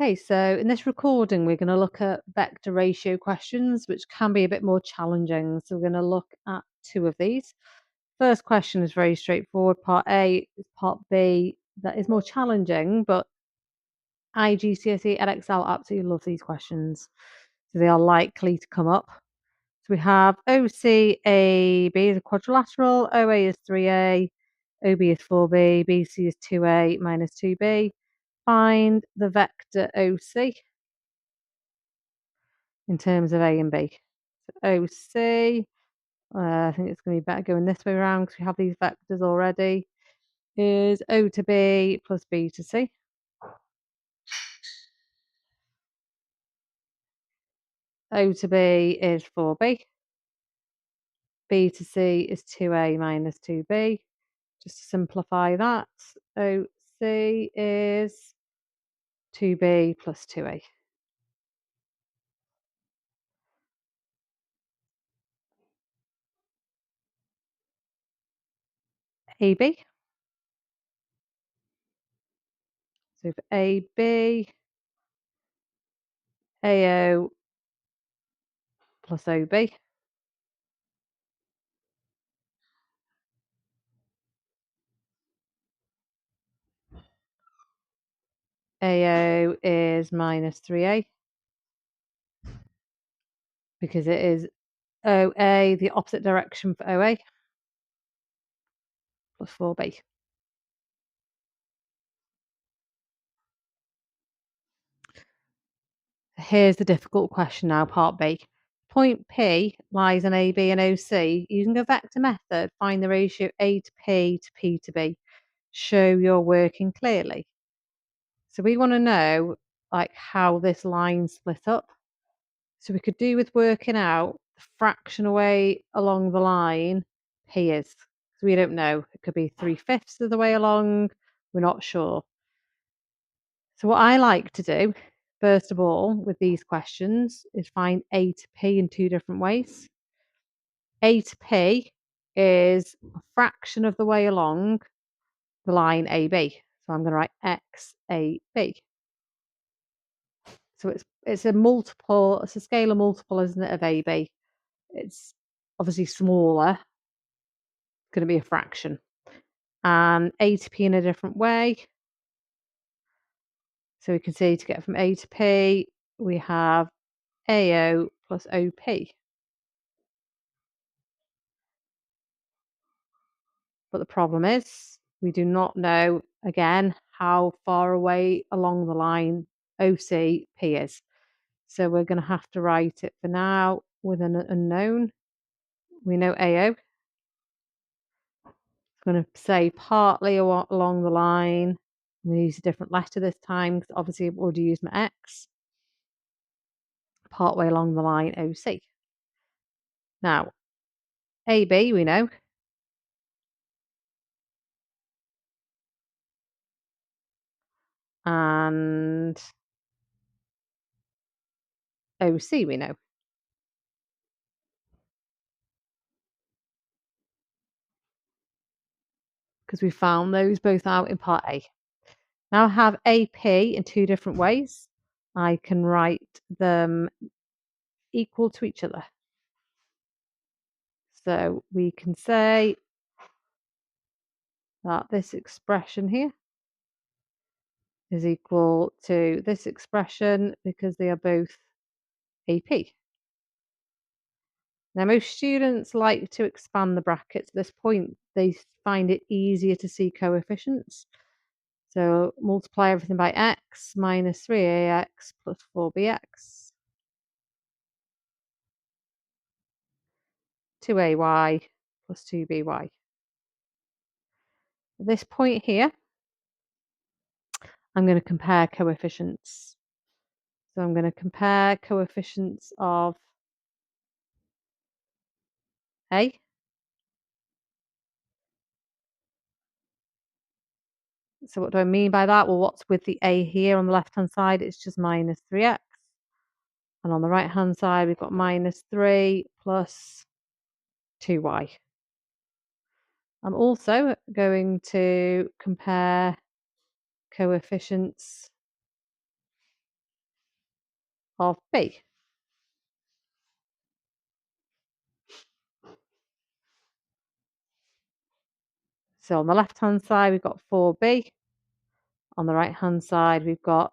Okay, so in this recording, we're going to look at vector ratio questions, which can be a bit more challenging. So we're going to look at two of these. First question is very straightforward. Part A is part B that is more challenging, but IGCSE EdXL absolutely love these questions. So they are likely to come up. So we have OCAB is a quadrilateral, OA is 3A, OB is 4B, BC is 2A minus 2B. Find the vector OC in terms of A and B. So OC, I think it's going to be better going this way around because we have these vectors already, is O to B plus B to C. O to B is 4B. B to C is 2A minus 2B. Just to simplify that, OC is 2B plus 2A. AB. So for AB, AO plus OB. AO is minus 3A because it is OA, the opposite direction for OA, plus 4B. Here's the difficult question now, part B. Point P lies in AB and OC. Using a vector method, find the ratio A to P to B. Show you're working clearly. So we want to know like how this line split up. So we could do with working out the fraction away along the line P is. So we don't know. It could be 3/5 of the way along. We're not sure. So what I like to do, first of all, with these questions is find A to P in two different ways. A to P is a fraction of the way along the line AB. So I'm going to write XAB. So it's a multiple, it's a scalar multiple, isn't it, of AB? It's obviously smaller, it's going to be a fraction. And A to P in a different way. So we can see to get from A to P, we have AO plus OP. But the problem is we do not know, again, how far away along the line OCP is. So we're going to have to write it for now with an unknown. We know AO. I'm going to say partly along the line. We use a different letter this time because obviously I've already used my X. Partway along the line OC. Now, AB we know. And OC we know. Because we found those both out in part A. Now I have AP in two different ways. I can write them equal to each other. So we can say that this expression here is equal to this expression because they are both AP. Now, most students like to expand the brackets at this point. They find it easier to see coefficients. So multiply everything by x minus 3ax plus 4bx. 2ay plus 2by. At this point here, I'm going to compare coefficients. So I'm going to compare coefficients of A. So what do I mean by that? Well, what's with the A here on the left-hand side? It's just minus 3x. And on the right-hand side, we've got minus 3 plus 2y. I'm also going to compare coefficients of B. So on the left-hand side, we've got 4B. On the right-hand side, we've got,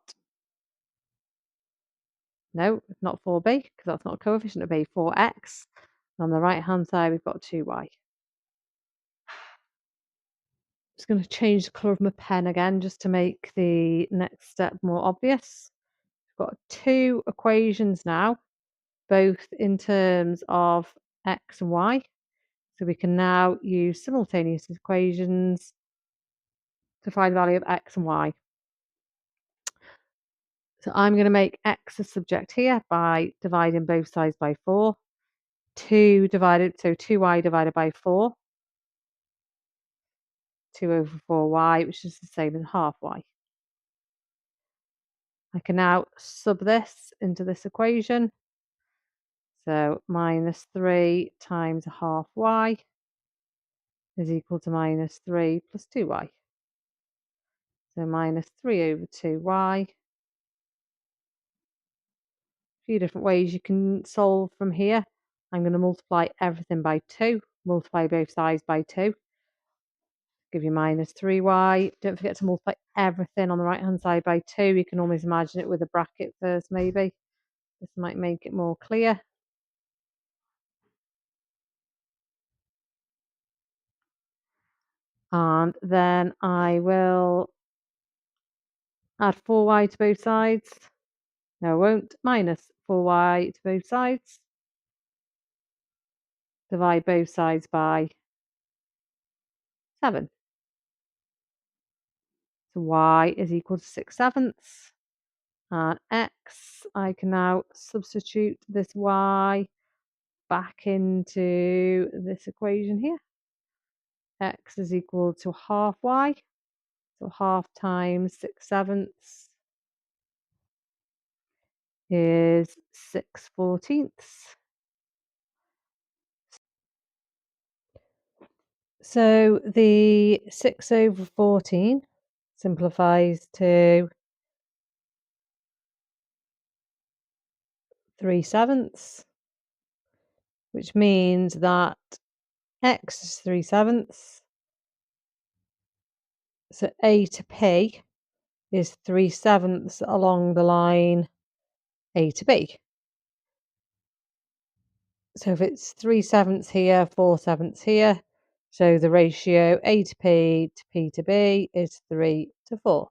no, it's not 4B, because that's not a coefficient of B, 4x. And on the right-hand side, we've got 2y. Just going to change the colour of my pen again, just to make the next step more obvious. We've got two equations now, both in terms of x and y. So we can now use simultaneous equations to find the value of x and y. So I'm going to make x a subject here by dividing both sides by 4. 2y divided by 4, 2 over 4y, which is the same as half y. I can now sub this into this equation. So minus 3 times a half y is equal to minus 3 plus 2y. So minus 3 over 2y. A few different ways you can solve from here. I'm going to multiply everything by 2, multiply both sides by 2, give you minus 3y. Don't forget to multiply everything on the right hand side by 2. You can almost imagine it with a bracket first, maybe. This might make it more clear. And then I will add 4y to both sides. No, I won't. Minus 4y to both sides. Divide both sides by 7. So y is equal to 6/7. And x, I can now substitute this y back into this equation here. X is equal to half y. So half times 6/7 is 6/14. So the 6 over 14 simplifies to 3/7, which means that x is 3/7. So A to P is 3/7 along the line A to B. So if it's 3/7 here, 4/7 here, so the ratio A to P to B is 3 to 4.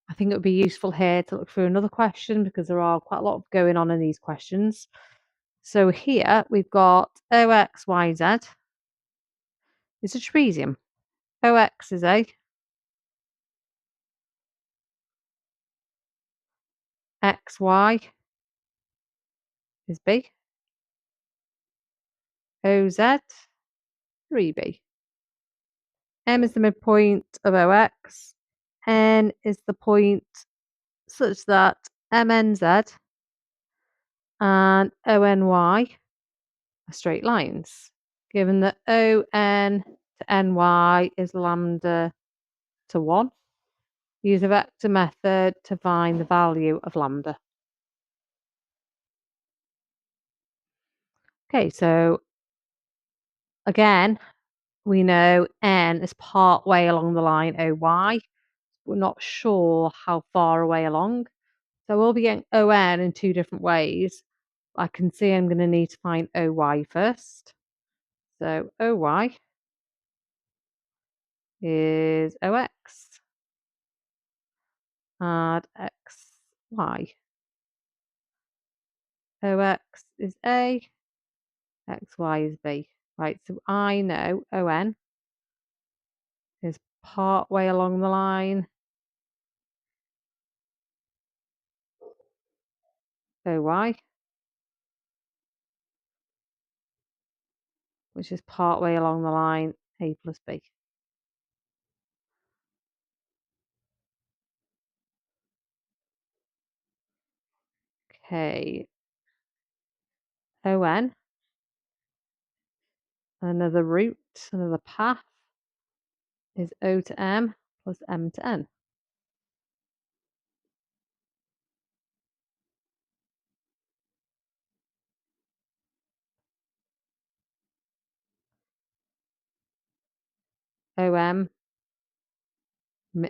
I think it would be useful here to look through another question because there are quite a lot going on in these questions. So here we've got OXYZ is a trapezium. OX is A, XY is B, OZ 3B. M is the midpoint of OX, N is the point such that MNZ and ONY are straight lines, given that ON to NY is lambda to 1. Use a vector method to find the value of lambda. Okay, so again, we know N is part way along the line OY. We're not sure how far away along. So we'll be getting ON in two different ways. I can see I'm going to need to find OY first. So OY is OX. Add XY. OX is A, XY is B. Right, so I know ON is part way along the line OY, which is part way along the line A plus B. Okay, ON Another route, another path is O to M plus M to N. OM,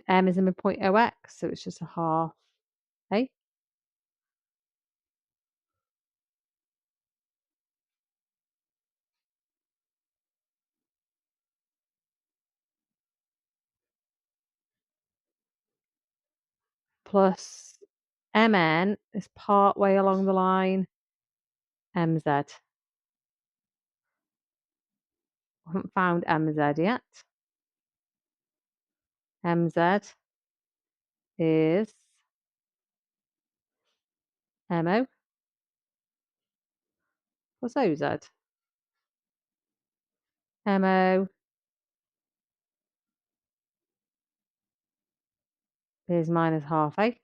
M is a midpoint OX, so it's just a half A. Plus MN is part way along the line, MZ. I haven't found MZ yet. MZ is MO plus OZ. MO is minus half A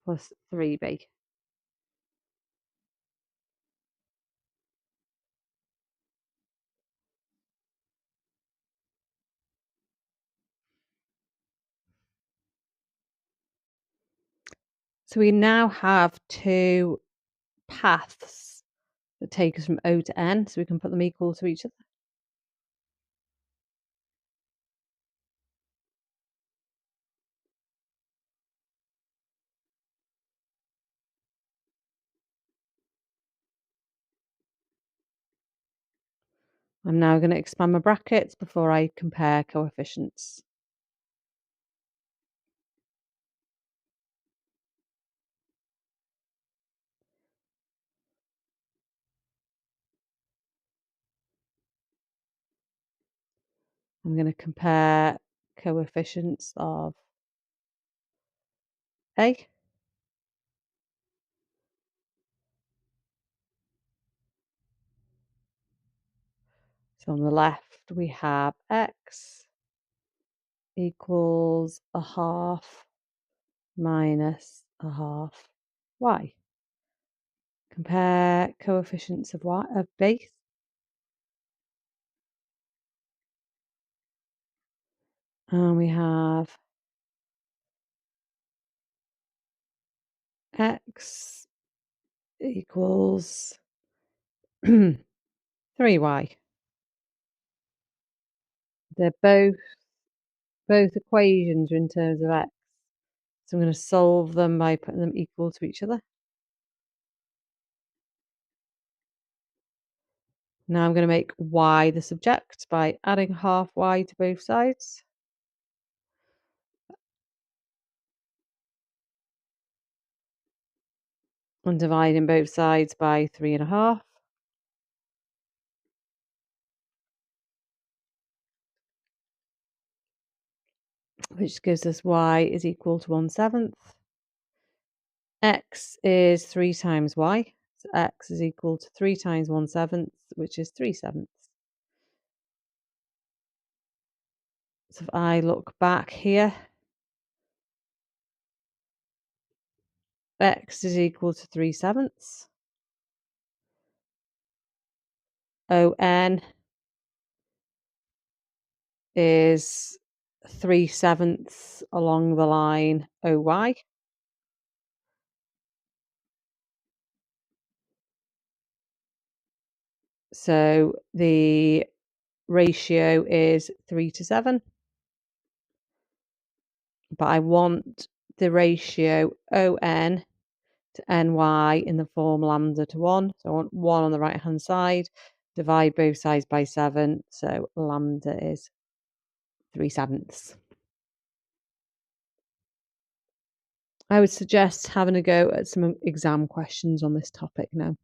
plus 3B. So we now have two paths that take us from O to N, so we can put them equal to each other. I'm now going to expand my brackets before I compare coefficients. I'm going to compare coefficients of A. So on the left we have X equals a half minus a half Y. Compare coefficients of B. And we have X equals 3Y. They're both equations are in terms of X. So I'm going to solve them by putting them equal to each other. Now I'm going to make Y the subject by adding half Y to both sides. And dividing both sides by 3.5. Which gives us Y is equal to 1/7. X is 3 times Y. So X is equal to 3 times 1/7, which is 3/7. So if I look back here, X is equal to 3/7. ON is 3/7 along the line OY. So the ratio is 3 to 7. But I want the ratio ON to NY in the form lambda to 1. So I want 1 on the right hand side. Divide both sides by 7. So lambda is 3/7. I would suggest having a go at some exam questions on this topic now.